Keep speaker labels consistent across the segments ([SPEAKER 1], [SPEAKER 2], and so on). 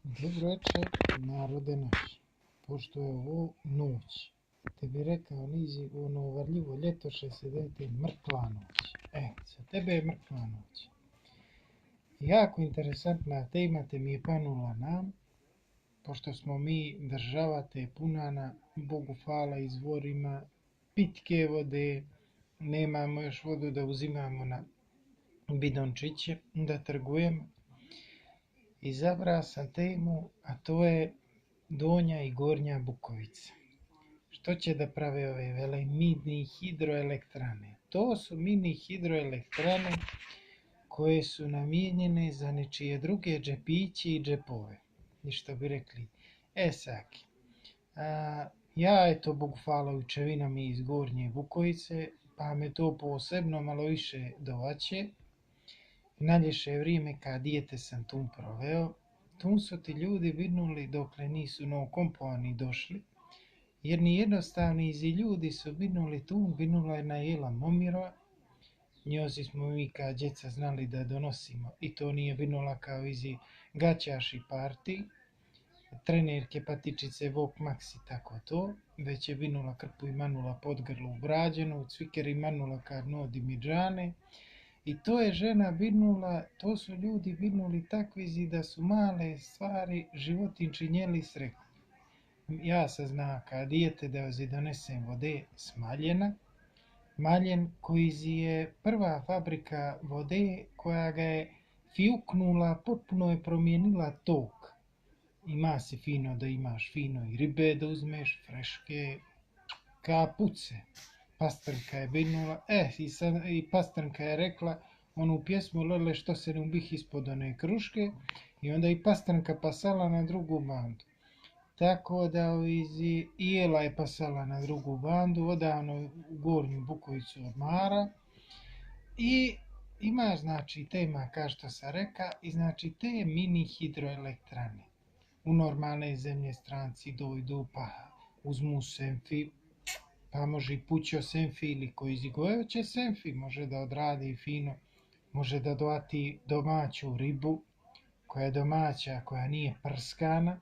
[SPEAKER 1] Dobro večer, narode naš. Pošto je ovo noć, te bi rekao nizi ono varljivo ljeto 69. mrkva noć. Za tebe je mrkva noć. Jako interesantna tema te mi je panula nam, pošto smo mi država te punana, Bogu hvala, izvorima pitke vode, nemamo još vodu da uzimamo na bidončiće, da trgujemo. Izabrao sam temu, a to je Donja i Gornja Bukovica. Što će da prave ove mini hidroelektrane? To su mini hidroelektrane koje su namijenjene za nečije druge džepići i džepove. I što bi rekli, saki. Ja eto, Bogu hvala, učevinam iz Gornje Bukovice, pa me to posebno malo više dovaće. Najljepše vrijeme kad dijete sam tu proveo, tu su ti ljudi vidnuli dokle nisu novokompovani došli, jer ni jednostavni izi ljudi su vidnuli tu, vidnula je najela Momirova, njozi smo mi kad djeca znali da donosimo, i to nije vidnula kao izi gaćaši parti, trenerke patičice Vok Maxi tako to, već je vidnula krpu i manula podgrlu ubrađenu, cviker i manula kad nodi midžane. I to je žena vidnula, to su ljudi vidnuli takvizi da su male stvari životinčinjeli srekli. Ja se zna kad dijete da ozi donesem vode smaljena, maljen koji je prva fabrika vode koja ga je fiuknula, potpuno je promijenila tok. Ima si fino da imaš fino i ribe da uzmeš, freške, kapuce. Pastrnka je vidnula, i Pastrnka je rekla onu pjesmu Lele što se ne ubih ispod one kruške, i onda i Pastrnka pasala na drugu bandu. Tako da i Jela je pasala na drugu bandu, odavno u Gornju Bukovicu odmara. I ima znači tema kao što sam reka, i znači te mini hidroelektrane. U normalne zemlje stranci dojdu pa uzmu senfi, pa može i pućo senfi ili koji zigojeće senfi, može da odradi fino, može da doati domaću ribu, koja je domaća, koja nije prskana.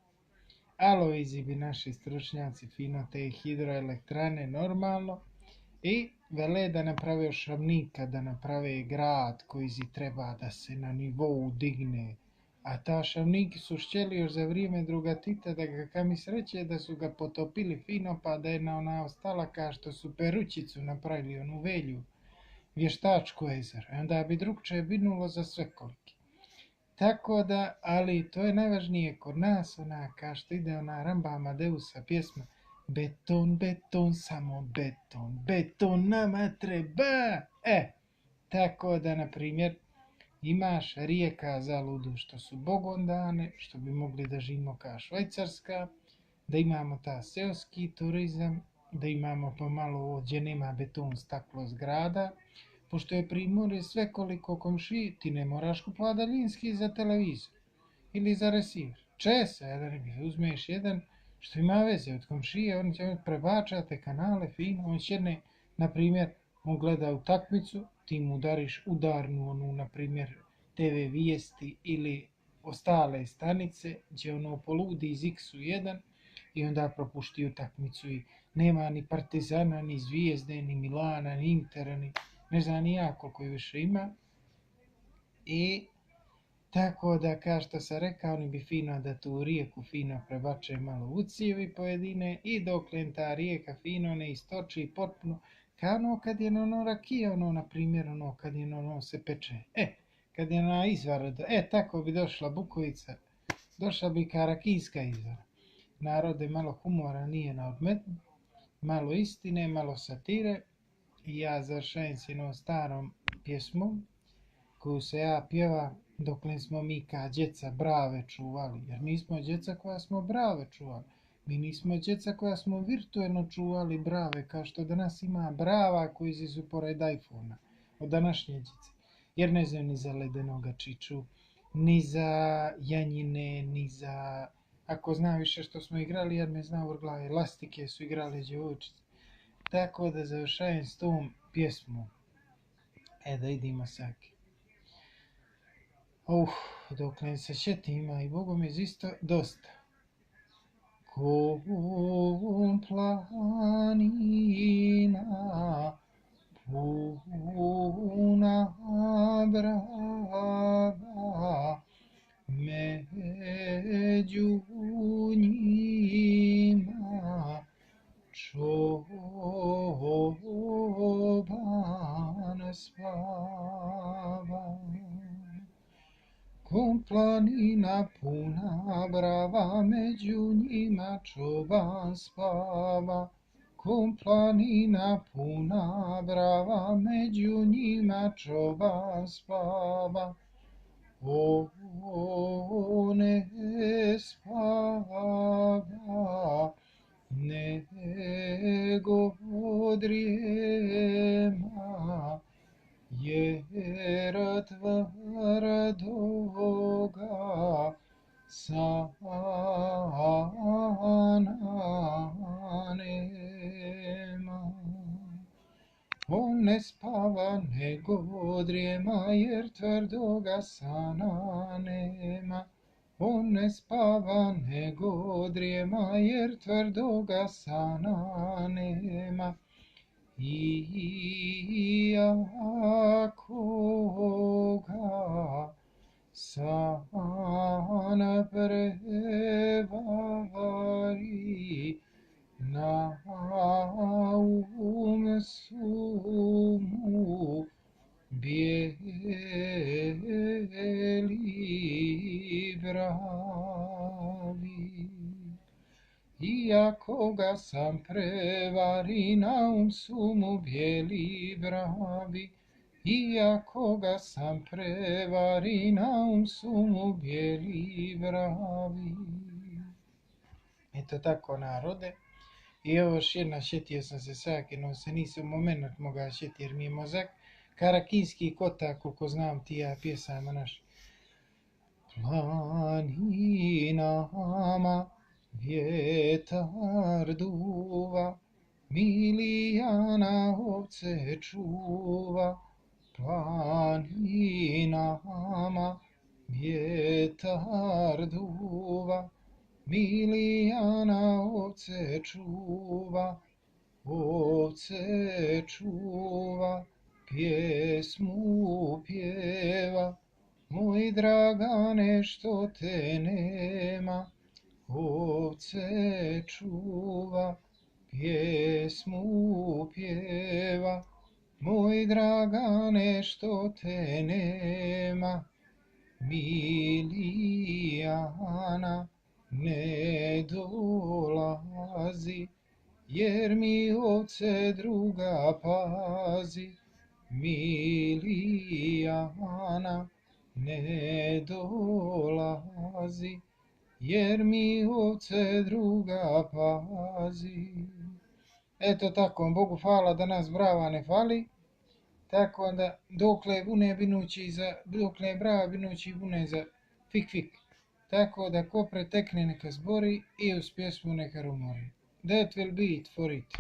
[SPEAKER 1] Alo izi bi naši stručnjaci fino te hidroelektrane normalno i vele da naprave Šavnika, da naprave grad koji treba da se na nivou digne. A ta Šavniki su šćeli još za vrijeme druga Tita, da ga kami sreće da su ga potopili fino, pa da je ona ostala kao što su Perućicu napravili, onu velju, vještačku jezero. I onda bi drugče vidnulo za svekoliki. Tako da, ali to je najvažnije kod nas, ona kao što ide ona Ramba Amadeusa pjesma, beton, beton, samo beton, beton nama treba. Tako da, na primjer, imaš rijeka zaludu što su bogondane, što bi mogli da živimo kao Švajcarska, da imamo ta seoski turizam, da imamo pomalo gdje nema beton staklo zgrada, pošto je Primorje svekoliko komšiji, ti ne moraš kupovati daljinski za televizor ili za receiver. Uzmeš jedan što ima veze od komšije, on će prebačati kanale fino, on sjedne, na primjer, on gleda utakmicu, ti mu udariš udarnu onu, na primjer, TV vijesti ili ostale stanice, gdje ono poludi iz X1 i onda propušti utakmicu i nema ni Partizana, ni Zvijezde, ni Milana, ni Intera, ni ne znam ni ja koliko više ima. I tako da, kao što sam rekao, oni bi fino da tu rijeku fino prebače malo u cijevi pojedine i dokle ta rijeka fino ne istoči potpuno, kao ono kad je ono rakija, ono na primjer, ono kad je ono se peče. Kad je ona izvara, tako bi došla Bukovica, došla bi kao rakijska izvara. Narode, malo humora nije na odmet, malo istine, malo satire. I ja završajem s jednom starom pjesmom koju se ja pjeva dokle smo mi kao djeca brave čuvali. Jer mi smo djeca koja smo brave čuvali. Mi nismo djeca koja smo virtuelno čuvali brave, kao što danas ima brava koji su pored iPhone-a od današnje djece. Jer ne znam ni za ledenoga čiču, ni za janjine, ni za... Ako znam više što smo igrali, jer me zna vrglave elastike su igrali djevojčice. Tako da završajem s tom pjesmom. Da idimo saki. dok ne se šetim, a i Bogom je isto dosta. Ko planina puna brava, među njima čoban spava. Ko planina puna brava, među njima čoban spava. Ko planina puna brava, među njima čoban spava. O, ne spava, nego drijema, jer tvrdoga sana nema. On ne spava nego drijema, jer tvrdoga sana nema. On ne spava nego drijema, jer tvrdoga sana nema. Iako ga san prevari, na su mu bijeli bravi. Iako ga sam prevari, na su mu bijeli bravi. Iako ga sam prevari, na su mu bijeli bravi. Eto tako, narode. I evo još jedna, šetio sam se sakinuo se, nisam moment mogao šeti jer mi je mozak karakijski kota, koliko znam ti ja pjesama naš. Planinama vjetar duva, Milijana ovce čuva. Planinama vjetar duva, Milijana ovce čuva, pjesmu pjeva, moj Dragane što te nema. Ovce čuva, pjesmu pjeva, moj Dragane što te nema. Milijana ne dolazi, jer mi ovce druga pazi. Milijana ne dolazi, jer mi ovce druga pazi. Eto tako, Bogu hvala da nas brava ne fali. Tako da dokle bune binući dokle brava binući bune za fik fik. Tako da ko pretekne neka zbori i uz pjesmu neka rumori. That will be it for it.